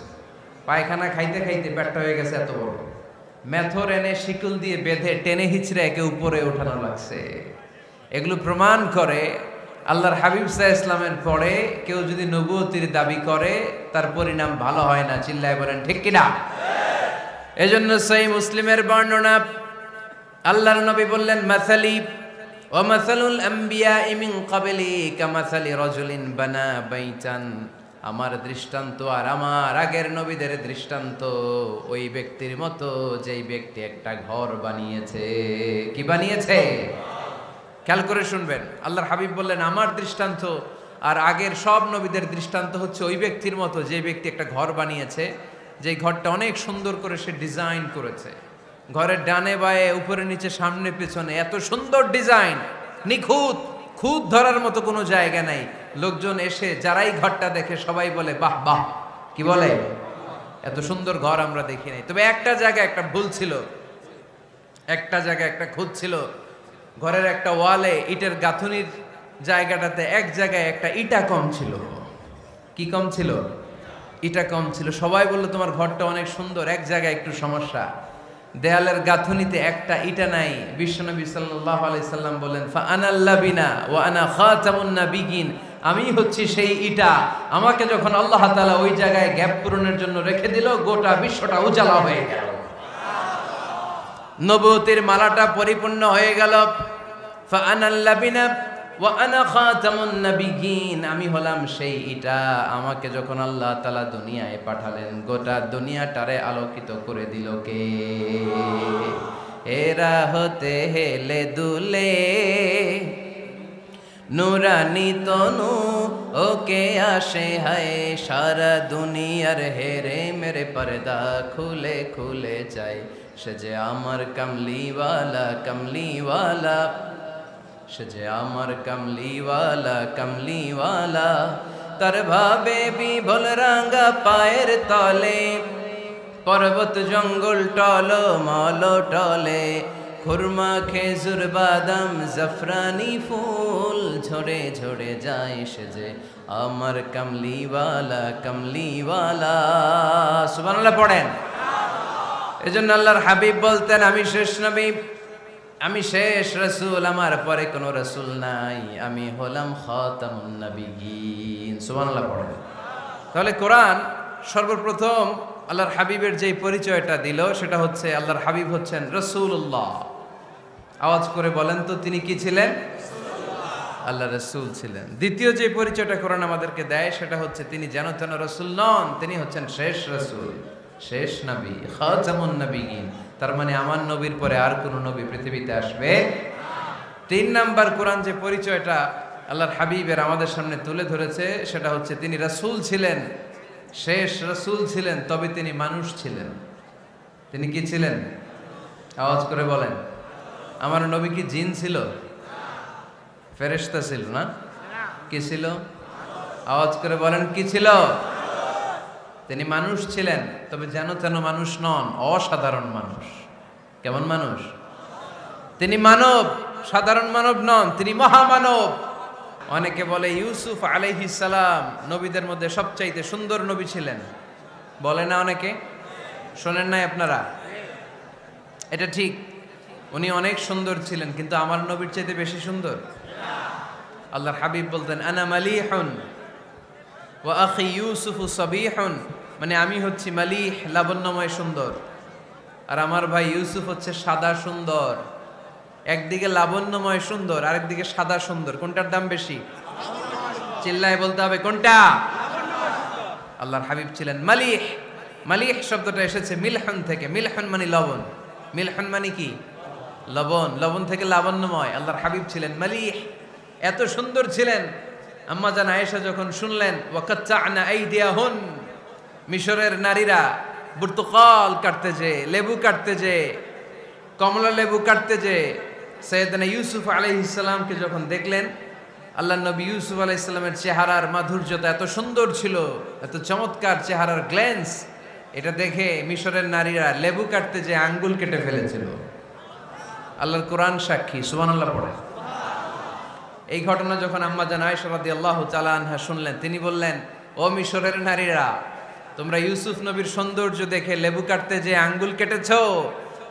পায়খানা খাইতে খাইতে পেটটা হয়ে গেছে এত বড়, মেথর এনে শিকল দিয়ে বেঁধে টেনে হিচড়ে একে উপরে ওঠানো লাগছে। এগুলো প্রমাণ করে আল্লাহর হাবিব সাল্লাল্লাহু আলাইহি ইসলামের পরে কেউ যদি নবুয়তির দাবি করে তার পরিণাম ভালো হয় না। চিল্লায় বলেন ঠিক কিনা? এজন্য সহিহ মুসলিমের বর্ণনা, আল্লাহর নবী বললেন, মাসালি ওয়া মাসালুল আমবিয়াই মিন ক্বাবলি কামাসালি রাজুলিন বানা বাইতান, আমার দৃষ্টান্ত আর আমার আগের নবীদের দৃষ্টান্ত ওই ব্যক্তির মতো যেই ব্যক্তি একটা ঘর বানিয়েছে। কি বানিয়েছে? খেয়াল করে শুনবেন, আল্লাহর হাবিব বললেন আমার দৃষ্টান্ত আর আগের সব নবীদের দৃষ্টান্ত হচ্ছে ওই ব্যক্তির মতো যে ব্যক্তি একটা ঘর বানিয়েছে, যে ঘরটা অনেক সুন্দর করে সে ডিজাইন করেছে। ঘরের ডানে বায়ে উপরে নিচে সামনে পেছনে এত সুন্দর ডিজাইন, নিখুঁত, খুঁত ধরার মতো কোনো জায়গা নাই। লোকজন এসে যারাই ঘরটা দেখে সবাই বলে বাহ বাহ, কি বলে, এত সুন্দর ঘর আমরা দেখি নাই। তবে একটা জায়গায় একটা ভুল ছিল, একটা জায়গায় একটা খুঁত ছিল। ঘরের একটা ওয়ালে ইটের গাঁথুনির জায়গাটাতে এক জায়গায় একটা ইটা কম ছিল। কি কম ছিল? ইটা কম ছিল। সবাই বললো তোমার ঘরটা অনেক সুন্দর, এক জায়গায় একটু সমস্যা, দেয়ালের গাঁথুনিতে একটা ইটা নাই। বিশ্বনবী সাল্লাল্লাহু আলাইহি সাল্লাম বলেন, ফা আনাল লাবিনা ওয়া আনা খাতামুন নাবিয়িন, আমি হচ্ছি সেই ইটা। আমাকে যখন আল্লাহ তাআলা ওই জায়গায় গ্যাপ পূরণের জন্য রেখে দিল, গোটা বিশ্বটা উজালা হয়ে গেল, নবুয়তের মালাটা পরিপূর্ণ হয়ে গেল। ফা আনাল লাবিনা ওয়া আনা খাতামুন নাবিয়িন, আমি হলাম সেই ইটা। আমাকে যখন আল্লাহ তাআলা দুনিয়ায় পাঠালেন, গোটা দুনিয়াটারে আলোকিত করে দিল কে? এরা হতে হেলে দুলে নুরানি তনু ওকে আসে হায়, সারা দুনিয়ার হেরে মেরে পর্দা খুলে খুলে যায়। সে যে আমার কামলিওয়ালা কামলিওয়ালা, সে যে আমার কামলিওয়ালা কামলিওয়ালা, তার ভাবে বিভোল রাঙ্গা পায়ের তলে, পর্বত জঙ্গল টল মল টলে, খুরমা খেজুর বাদাম জাফরানি ফুল ঝরে ঝরে যায়। সে যে আমার কামলিওয়ালা কামলিওয়ালা। সুবহানাল্লাহ পড়েন। এজন্য আল্লাহর হাবিব বলতেন, আমি শেষ নবী, আমি শেষ রাসূল, আমার পরে কোনো রাসূল নাই, আমি হলাম খাতামুন নাবিয়িন। সুবহানাল্লাহ পড়েন। তাহলে কোরআন সর্বপ্রথম আল্লাহর হাবিবের যে পরিচয়টা দিল সেটা হচ্ছে আল্লাহর হাবিব হচ্ছেন রাসূলুল্লাহ। আওয়াজ করে বলেন তো, তিনি কি ছিলেন? আল্লাহ রাসূল ছিলেন। দ্বিতীয় যে পরিচয়টা কোরআন আমাদেরকে দেয় সেটা হচ্ছে তিনি যেন তেন রাসূল নন, তিনি হচ্ছেন শেষ রাসূল, শেষ নবী, খাতামুন নাবিয়িন। তার মানে আমার নবীর পরে আর কোন নবী পৃথিবীতে আসবে। তিন নাম্বার কোরআন যে পরিচয়টা আল্লাহর হাবিবের আমাদের সামনে তুলে ধরেছে সেটা হচ্ছে তিনি রাসূল ছিলেন, শেষ রাসূল ছিলেন, তবে তিনি মানুষ ছিলেন। তিনি কি ছিলেন? আওয়াজ করে বলেন। আমার নবী কি জিন ছিল? ফেরেশতা ছিল না? কি ছিল? আওয়াজ করে বলেন, কি ছিল? তিনি মানুষ ছিলেন, তবে যেন তেন মানুষ নন, অসাধারণ মানুষ। কেমন মানুষ? তিনি মানব, সাধারণ মানব নন, তিনি মহামানব। অনেকে বলে ইউসুফ আলাইহিস সালাম নবীদের মধ্যে সবচাইতে সুন্দর নবী ছিলেন, বলে না অনেকে? শোনেন নাই আপনারা? এটা ঠিক, উনি অনেক সুন্দর ছিলেন, কিন্তু আমার নবীর চাইতে বেশি সুন্দর। আল্লাহর হাবিব বলতেন, আনা মালিহুন ওয়া আখি ইউসুফু সাবিহুন, মানে আমি হচ্ছি মালিহ, লাবণ্যময় সুন্দর, আর আমার ভাই ইউসুফ হচ্ছে সাদা সুন্দর। একদিকে লাবণ্যময় সুন্দর, আরেকদিকে সাদা সুন্দর, কোনটার দাম বেশি? চিল্লায় বলতে হবে কোনটা? আল্লাহর হাবিব ছিলেন মালিহ। মালিহ শব্দটা এসেছে মিলহন থেকে। মিলহন মানে লবণ, মিলহন মানে কি? লবণ। লবণ থেকে লাবণ্যময়। আল্লাহর হাবিব ছিলেন মালিহ, এত সুন্দর ছিলেন। আম্মা জান আয়েশা যখন শুনলেন ওয়াকাত্তা'না আইদিয়াহুন, মিশরের নারীরা বুর্তুকাল কাটতে যে, লেবু কাটতে যে, কমলা লেবু কাটতে যে সাইয়েদনা ইউসুফ আলাইহিস সালামকে যখন দেখলেন, আল্লাহর নবী ইউসুফ আলাইহিস সালামের চেহারার মাধুর্যতা এত সুন্দর ছিল, এত চমৎকার চেহারার গ্ল্যান্স, এটা দেখে মিশরের নারীরা লেবু কাটতে যে আঙ্গুল কেটে ফেলেছিল। আল্লাহর কোরআন সাক্ষী। সুবহানাল্লাহ পড়ে। এই ঘটনা যখন আম্মা জান আয়েশা রাদিয়াল্লাহু তাআলা আনহা শুনলেন, তিনি বললেন, ও মিশরের নারীরা, তোমরা ইউসুফ নবীর সৌন্দর্য দেখে লেবু কাটতে যে আঙ্গুল কেটেছো,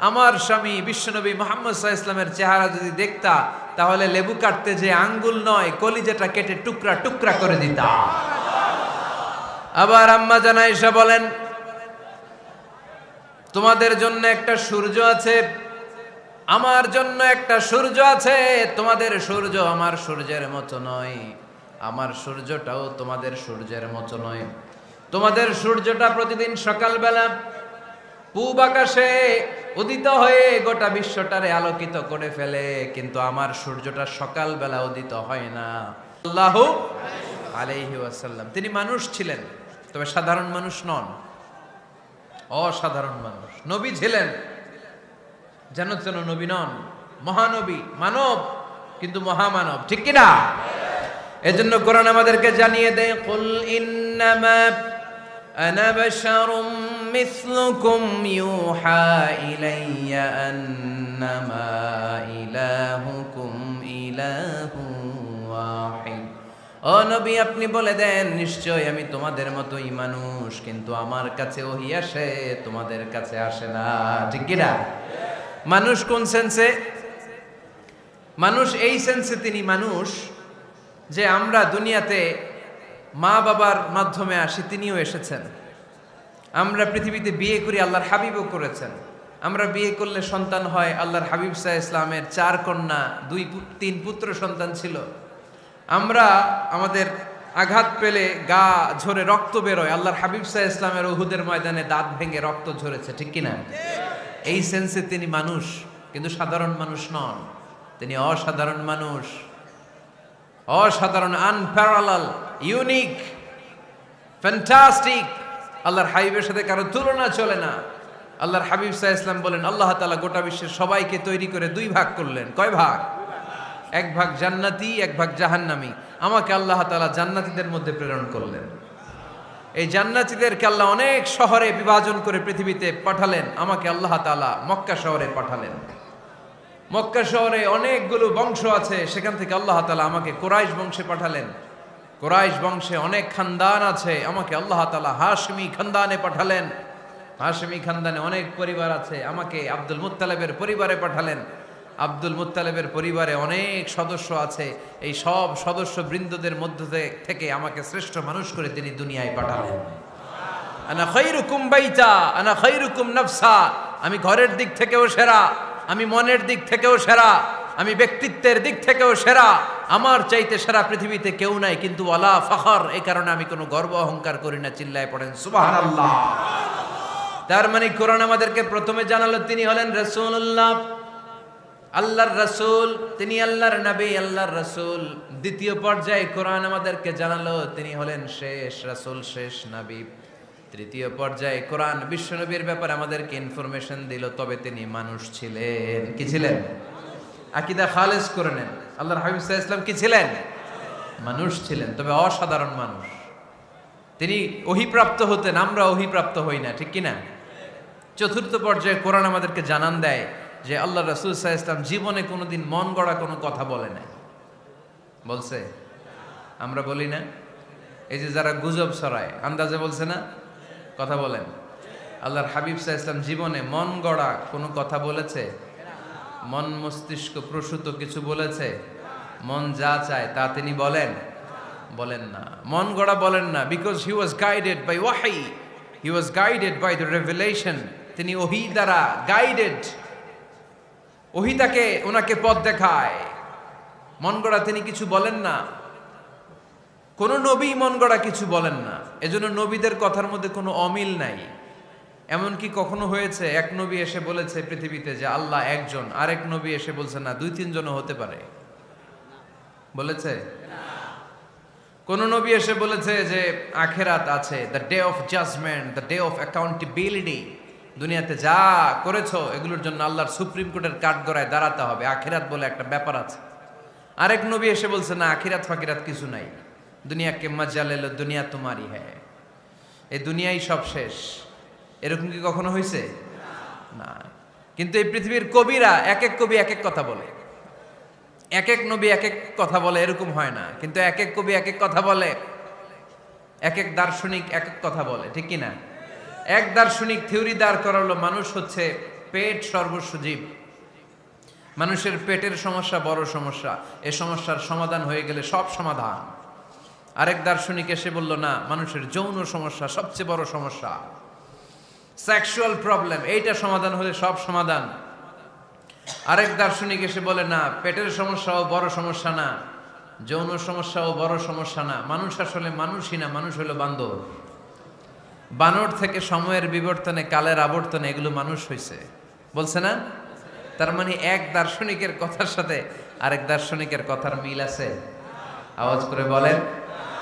আমার স্বামী বিশ্বনবী মুহাম্মদ সাল্লাল্লাহু আলাইহি ওয়াসাল্লামের চেহারা যদি দেখতা তাহলে লেবু কাটতে যে আঙ্গুল নয় কলিজাটা কেটে টুকরা টুকরা করে দিতাম। আবার আম্মা জান আয়েশা বলেন, তোমাদের জন্য একটা সূর্য আছে, আমার জন্য একটা সূর্য আছে। তোমাদের সূর্য আমার সূর্যের মতো নয়, আমার সূর্যটাও তোমাদের সূর্যের মতো নয়। তোমাদের সূর্যটা প্রতিদিন সকালবেলা পূব আকাশে উদিত হয়ে গোটা বিশ্বটারে আলোকিত করে ফেলে, কিন্তু আমার সূর্যটা সকালবেলা উদিত হয় না। আল্লাহু আলাইহি ওয়াসাল্লাম তিনি মানুষ ছিলেন, তবে সাধারণ মানুষ নন, অসাধারণ মানুষ। নবী ছিলেন, যেন যেন নবী নন, মহানবী, মানব কিন্তু মহামানব, ঠিক কিনা? এজন্য কোরআন আমাদেরকে জানিয়ে দেয়, কুল ইন্নামা আনা বাশারুম মিসলুকুম ইউহা ইলাইয়া আন্নামা ইলাহুকুম ইলাহুন ওয়াহিদ। ও নবী, আপনি বলে দেন, নিশ্চয় আমি তোমাদের মতোই মানুষ, কিন্তু আমার কাছে ওহী আসে, তোমাদের কাছে আসে না, ঠিক কিনা? মানুষ কোন সেন্সে? মানুষ এই সেন্সে তিনি মানুষ যে আমরা দুনিয়াতে মা বাবার মাধ্যমে আসি, তিনিও এসেছেন। আমরা পৃথিবীতে বিয়ে করি, আল্লাহর হাবিবও করেছেন। আমরা বিয়ে করলে সন্তান হয়, আল্লাহর হাবিব সাল্লাল্লাহু আলাইহি ইসলামের 4 কন্যা 3 পুত্র সন্তান ছিল। আমরা আমাদের আঘাত পেলে গা ঝরে রক্ত বেরোয়, আল্লাহর হাবিব সাল্লাল্লাহু আলাইহি ইসলামের উহুদের ময়দানে দাঁত ভেঙে রক্ত ঝরেছে, ঠিক কিনা? এই সেন্সে তিনি মানুষ, কিন্তু সাধারণ মানুষ নন, তিনি অসাধারণ মানুষ, অসাধারণ, আনপ্যারালাল, ইউনিক, ফ্যান্টাস্টিক। আল্লাহর হাবিবের সাথে কারো তুলনা চলে না। আল্লাহর হাবিব সাল্লাল্লাহু আলাইহি ওয়াসাল্লাম বলেন, আল্লাহ তাআলা গোটা বিশ্বের সবাইকে তৈরি করে 2 ভাগ করলেন। কয় ভাগ? 1 ভাগ জান্নাতি, 1 ভাগ জাহান্নামী। আমাকে আল্লাহ তাআলা জান্নাতীদের মধ্যে প্রেরণ করলেন। এই জান্নাতীদেরকে আল্লাহ অনেক শহরে বিভাজন করে পৃথিবীতে পাঠালেন, আমাকে আল্লাহ তাআলা মক্কা শহরে পাঠালেন। মক্কা শহরে অনেকগুলো বংশ আছে, সেখান থেকে আল্লাহ তাআলা আমাকে কুরাইশ বংশে পাঠালেন। কুরাইশ বংশে অনেক খানদান আছে, আমাকে আল্লাহ তাআলা হাশমি খানদানে পাঠালেন। হাশমি খানদানে অনেক পরিবার আছে, আমাকে আব্দুল মুত্তালিবের পরিবারে পাঠালেন। আব্দুল মুত্তালিবের পরিবারে অনেক সদস্য আছে, এই সব সদস্য বৃন্দদের মধ্য থেকে আমাকে শ্রেষ্ঠ মানুষ করে তিনি দুনিয়ায় পাঠালেন। আনা খায়রুকুম বাইতা আনা খায়রুকুম নাফসা, আমি ঘরের দিক থেকেও সেরা, আমি মনের দিক থেকেও সেরা, আমি ব্যক্তিত্বের দিক থেকেও সেরা, আমার চাইতে সেরা পৃথিবীতে কেউ নাই, কিন্তু ওয়ালা ফখর, এই কারণে আমি কোনো গর্ব অহংকার করি না। চিল্লায় পড়েন সুবহানাল্লাহ। তার মানে কোরআন আমাদেরকে প্রথমে জানালো তিনি হলেন রাসূলুল্লাহ, আল্লাহর রাসূল, তিনি আল্লাহর নবী, আল্লাহর রাসূল। দ্বিতীয় পর্যায়ে কোরআন আমাদেরকে জানালো তিনি হলেন শেষ রাসূল, শেষ নবী। তৃতীয় পর্যায়ে কোরআন বিশ্বনবীর ব্যাপারে আমাদেরকে ইনফরমেশন দিল, তবে তিনি মানুষ ছিলেন। কি ছিলেন? আকীদা খালেস করে নেন, আল্লাহর হাবিব সাল্লাল্লাহু আলাইহি ওয়াসাল্লাম কি ছিলেন? মানুষ ছিলেন, তবে অসাধারণ মানুষ। তিনি ওহীপ্রাপ্ত হতেন, আমরা ওহীপ্রাপ্ত হই না, ঠিক কিনা? চতুর্থ পর্যায়ে কোরআন আমাদেরকে জানান দেয় যে আল্লাহ রাসূল সাল্লাল্লাহু আলাইহি ওয়াসাল্লাম জীবনে কোনোদিন মন গড়া কোনো কথা বলে নাই। বলছে? আমরা বলি না? এই যে যারা গুজব ছড়ায়, আন্দাজে বলছে না, কথা বলেন। আল্লাহর হাবিব সাল্লাল্লাহু আলাইহি ওয়াসাল্লাম জীবনে মন গড়া কোনো কথা বলেছে? মন মস্তিষ্ক প্রসূত কিছু বলেছে? মন যা চায় তা তিনি বলেন? বলেন না, মন গড়া বলেন না। Because he was guided by ওয়াহি, he was guided by the revelation. তিনি ওহী দ্বারা গাইডেড, ওহী তাকে ওনাকে পথ দেখায়। মন গড়া তিনি কিছু বলেন না, কোন নবী মন গড়া কিছু বলেন না। এজন্য নবীদের কথার মধ্যে কোনো অমিল নাই। এমনকি কখনো হয়েছে এক নবী এসে বলেছে পৃথিবীতে যে আল্লাহ একজন, আরেক নবী এসে বলছে না 2-3 জনও হতে পারে? বলেছে? কোন নবী এসে বলেছে যে আখিরাত আছে, the day of judgement, the day of accountability, দুনিয়াতে যা করেছো এগুলোর জন্য আল্লাহর সুপ্রিম কোর্টের কাঠগড়ায় দাঁড়াতে হবে, আখিরাত বলে একটা ব্যাপার আছে। আরেক নবী এসে বলছে না, আখিরাত ফাকিরাত কিছু নাই, দুনিয়াকে মজা লেলো, দুনিয়া তোমারই হ্যায়, এই দুনিয়াই সব শেষ। এরকম কি কখনো হয়েছে? না। কিন্তু এই পৃথিবীর কবিরা, এক এক কবি এক এক কথা বলে, এক এক নবী এক এক কথা বলে, এরকম হয় না। কিন্তু এক এক কবি এক এক কথা বলে, এক এক দার্শনিক এক এক কথা বলে, ঠিক কিনা? এক দার্শনিক থিওরি দাঁড় করালো মানুষ হচ্ছে পেট সর্বস্ব জীব, মানুষের পেটের সমস্যা বড় সমস্যা, এ সমস্যার সমাধান হয়ে গেলে সব সমাধান। আরেক দার্শনিক এসে বলল না, মানুষের যৌন সমস্যা সবচেয়ে বড় সমস্যা, সেক্সুয়াল প্রবলেম, এইটা সমাধান হলে সব সমাধান। আরেক দার্শনিক এসে বলে না, পেটের সমস্যাও বড় সমস্যা না, যৌন সমস্যাও বড় সমস্যা না, মানুষ আসলে মানুষই না, মানুষ হলো বান্দর। বানর থেকে সময়ের বিবর্তনে, কালের আবর্তনে এগুলো মানুষ হয়েছে, বলছে না? তার মানে এক দার্শনিকের কথার সাথে আরেক দার্শনিকের কথার মিল আছে? আওয়াজ করে বলেন।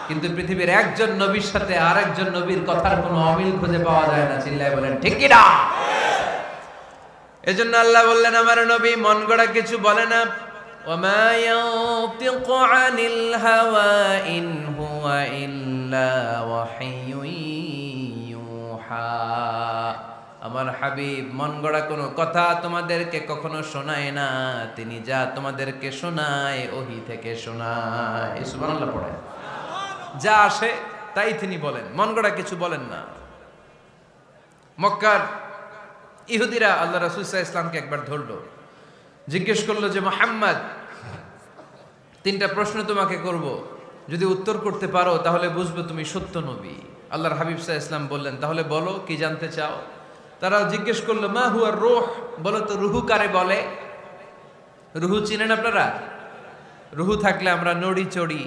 কিন্তু পৃথিবীর একজন নবীর সাথে আরেকজন নবীর কথার কোনো অমিল খুঁজে পাওয়া যায় না। চিল্লায় বলেন ঠিক কি না? এজন্য আল্লাহ বললেন, আমার নবী মন গড়া কিছু বলে না। ওয়ামা ইয়ানতিকু আনিল হাওয়া ইন হুয়া ইল্লা ওয়াহিয়ুন ইউহা। আমার হাবিব মন গড়া কোনো কথা তোমাদেরকে কখনো শোনায় না, তিনি যা তোমাদেরকে শোনায় ওহী থেকে শোনায়। সুবহানাল্লাহ পড়েন। যা আসে তাই তিনি বলেন, মন গড়া কিছু বলেন না। মক্কার ইহুদিরা আল্লাহ রাসূল সাল্লাল্লাহু আলাইহি ওয়াসাল্লামকে একবার ধরলো, জিজ্ঞেস করলো যে মুহাম্মদ, তিনটা প্রশ্ন তোমাকে করব, যদি উত্তর করতে পারো তাহলে বুঝবো তুমি সত্য নবী। আল্লাহর হাবিব সাল্লাল্লাহু আলাইহি ওয়াসাল্লাম বললেন, তাহলে বলো কি জানতে চাও? তারা জিজ্ঞেস করলো, মা হুয়া রূহ, বলো তো রুহু কারে বলে? রুহু চিনেন আপনারা? রুহু থাকলে আমরা নড়ি চড়ি,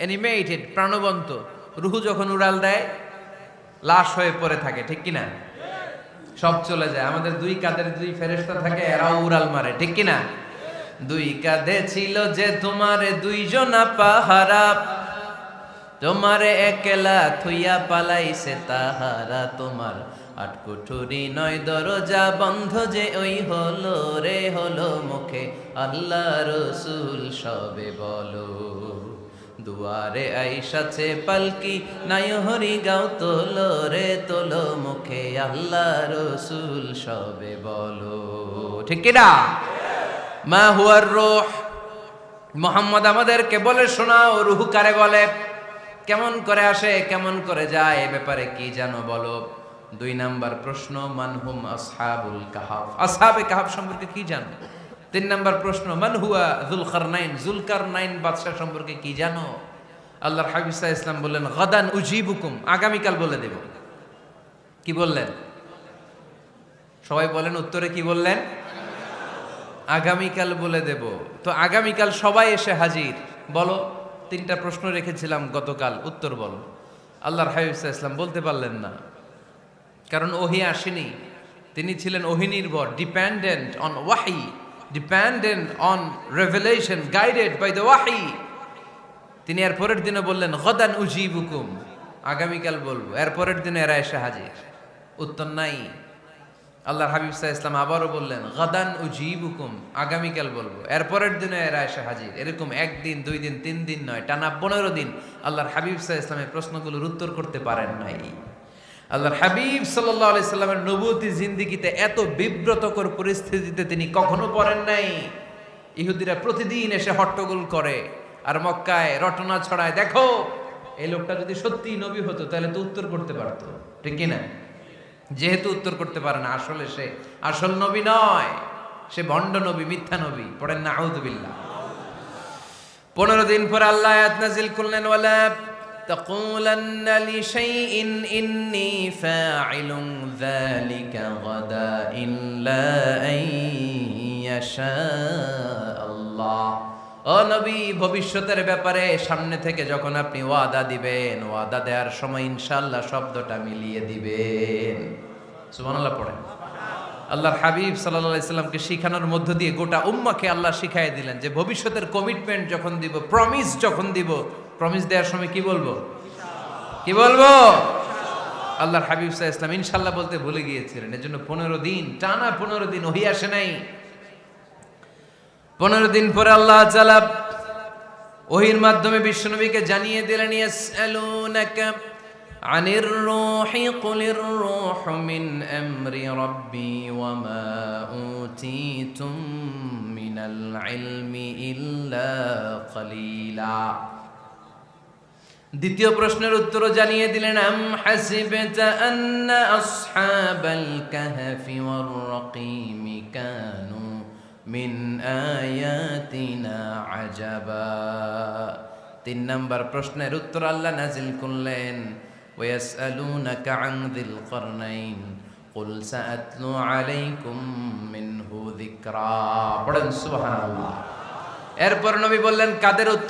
অ্যানিমেটেড, প্রাণবন্ত। রুহু যখন উড়াল দেয় লাশ হয়ে পড়ে থাকে, ঠিক কিনা? সব চলে যায়। আমাদের দুই কাঁধের দুই ফেরেশতা থাকে, এরাও উড়াল মারে, ঠিক কিনা? দুই কাঁধে ছিল যে তোমারে দুইজনা পাহারা, তোমারে একলা থুইয়া পালাইছে তাহারা, তোমার আট কুঠুরি নয় দরজা বন্ধ যে ওই হলো রে হলো মুখে আল্লাহ রসুল সবে বলো, দুয়ারে আইসাছে পালকি নাই হরি গাও তোলো রে তোলো মুখে আল্লাহ রসুল সবে বলো, ঠিক কিনা? মা হুয়ার রূহ, মুহাম্মদ আমাদেরকে বলে শোনাও রুহু কারে বলে, কেমন করে আসে, কেমন করে যায়, এ ব্যাপারে কি জানো বলো। দুই নাম্বার প্রশ্ন, মানহুম আসহাবুল কাহাফ, আসহাবে কাহাফ সম্পর্কে কি জানো? তিন নাম্বার প্রশ্ন, মান হুয়া যুলকারনাইন, যুলকারনাইন বাদশা সম্পর্কে কি জানো? আল্লাহর হাবিব সাল্লাল্লাহু আলাইহি ওয়াসাল্লাম বললেন, গাদান উজিবুকুম, আগামীকাল বলে দেব। কি বললেন? সবাই বলেন উত্তরে কি বললেন? আগামীকাল বলে দেব। তো আগামীকাল সবাই এসে হাজির। বলো, তিনটা প্রশ্ন রেখেছিলাম গতকাল, উত্তর বলো। আল্লাহর হাবিব সাল্লাল্লাহু আলাইহি ওয়াসাল্লাম বলতে পারলেন না, কারণ ওহী আসেনি। তিনি ছিলেন ওহী নির্ভর, ডিপেন্ডেন্ট অন ওয়াহি, dependent on revelation, guided by the ওয়াহি। তিনি এর পরের দিনে বললেন, গাদান উজিবুকুম, আগামীকাল বলবো। এর পরের দিনে এরা এসে হাজির, উত্তর নাই। আল্লাহর হাবিব সাল্লাল্লাহু আলাইহি ওয়াসাল্লাম আবারও বললেন, গাদান উজিবুকুম, আগামীকাল বলবো। এর পরের দিনে এরা এসে হাজির। এরকম একদিন, দুই দিন, 3 দিন নয়, টানা 15 দিন আল্লাহর হাবিব সাল্লাল্লাহু আলাইহি ওয়াসাল্লামের প্রশ্নগুলোর উত্তর করতে পারেন নাই। আল্লাহর হাবিব সাল্লাল্লাহু আলাইহি সাল্লামের নবুয়তি জিন্দেগিতে এত বিব্রতকর পরিস্থিতিতে তিনি কখনো পড়েন নাই। ইহুদিরা প্রতিদিন এসে হট্টগোল করে আর মক্কায় রটনা ছড়ায়, দেখো এই লোকটা যদি সত্যি নবী হতো তাহলে তো উত্তর করতে পারতো, ঠিক কি না? যেহেতু উত্তর করতে পারে না, আসলে সে আসল নবী নয়, সে ভণ্ড নবী, মিথ্যা নবী। পড়েন না আউযুবিল্লাহ। 15 দিন পর আল্লাহ আয়াত নাযিল করলেন, ওয়ালা তাকুলান্না লিশাইইন ইন্নী ফাইলুন যালিকা গাদা ইল্লা আইয়াশা আল্লাহ। ও নবী, ভবিষ্যতের ব্যাপারে সামনে থেকে যখন আপনি ওয়াদা দিবেন, ওয়াদা দেওয়ার সময় ইনশাআল্লাহ শব্দটা মিলিয়ে দিবেন। সুবহানাল্লাহ পড়েন। আল্লাহর হাবিব সাল্লাল্লাহু আলাইহি সাল্লামকে শিখানোর মধ্য দিয়ে গোটা উম্মাহকে আল্লাহ শিখাইয়ে দিলেন যে ভবিষ্যতের কমিটমেন্ট যখন দিব, প্রমিস যখন দিব, প্রমিস দেওয়ার সময় কি বলবো? কি বলবো? আল্লাহর হাবিব সাল্লাল্লাহু আলাইহি সাল্লাম ইনশাআল্লাহ বলতে ভুলে গিয়েছিলেন। এজন্য 15 দিন, টানা 15 দিন ওহী আসে নাই। 15 দিন পরে আল্লাহ তাআলা ওহীর মাধ্যমে বিশ্বনবীকে জানিয়ে দিলেন, ইয়াসআলুনাকা আনির রূহি কুলির রূহু মিন আমরি রাব্বি ওয়া মা উতীতুম মিনাল ইলমি ইল্লা কলিলা। দ্বিতীয় প্রশ্নের উত্তরও জানিয়ে দিলেন, আম হাসিবতা আন্না আসহাবাল কাহফি ওয়ার রাকিম কানু মিন আয়াতিনা আজাবা। 3 নাম্বার প্রশ্নের উত্তর আল্লাহ নাজিল করলেন, ওয়াসআলুনাকা আন যিল কারনাইন কুল সাআতলু আলাইকুম মিনহু যিকরা। পড়েন সুবহানাল্লাহ। এরপর নবী বললেন কাদের উত্তর